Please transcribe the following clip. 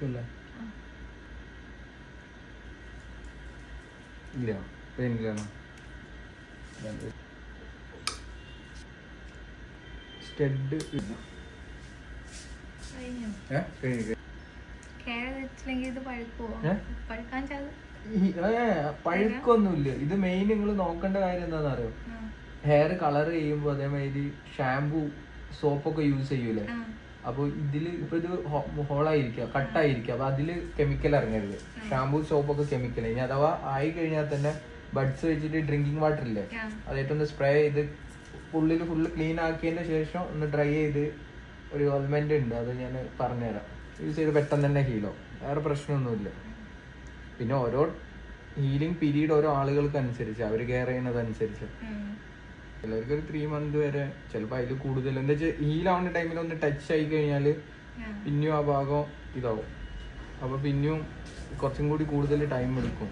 കുഴപ്പമില്ല. ഇല്ല പെയിനില്ലാണോ? സ്റ്റഡ് പഴുക്കൊന്നുമില്ല. ഇത് മെയിൻ നിങ്ങൾ നോക്കേണ്ട കാര്യം എന്താണെന്ന് അറിയോ? ഹെയർ കളർ ചെയ്യുമ്പോ അതേമാതിരി ഷാംപൂ സോപ്പൊക്കെ യൂസ് ചെയ്യൂലേ, അപ്പൊ ഇതില് ഇപ്പൊ ഇത് ഹോളായിരിക്കുക, കട്ടായിരിക്കുക, അപ്പൊ അതില് കെമിക്കൽ ഇറങ്ങരുത്. ഷാംപൂ സോപ്പൊക്കെ കെമിക്കൽ. ഇനി അഥവാ ആയി കഴിഞ്ഞാൽ തന്നെ ബഡ്സ് വെച്ചിട്ട് ഡ്രിങ്കിങ് വാട്ടർ ഇല്ലേ, അതേറ്റൊന്ന് സ്പ്രേ ചെയ്ത് ഉള്ളിൽ ഫുള്ള് ക്ലീൻ ആക്കിയതിന്റെ ശേഷം ഒന്ന് ഡ്രൈ ചെയ്ത് ഒരു ഓയിൽമെന്റ് ഉണ്ട്, അത് ഞാൻ പറഞ്ഞുതരാം. യൂസ് ചെയ്ത് പെട്ടെന്ന് തന്നെ ഹീലോ, വേറെ പ്രശ്നമൊന്നുമില്ല. പിന്നെ ഓരോ ഹീലിംഗ് പീരീഡ് ഓരോ ആളുകൾക്ക് അനുസരിച്ച് അവർ കെയർ ചെയ്യുന്നതനുസരിച്ച്. ചിലർക്ക് ഒരു 3 month വരെ, ചിലപ്പോൾ അതിൽ കൂടുതൽ. എന്താ വെച്ചാൽ ഹീലാവുന്ന ടൈമിൽ ഒന്ന് ടച്ച് ആയി കഴിഞ്ഞാൽ പിന്നെയും ആ ഭാഗം ഇതാവും. അപ്പോൾ പിന്നെയും കുറച്ചും കൂടി കൂടുതൽ ടൈം എടുക്കും.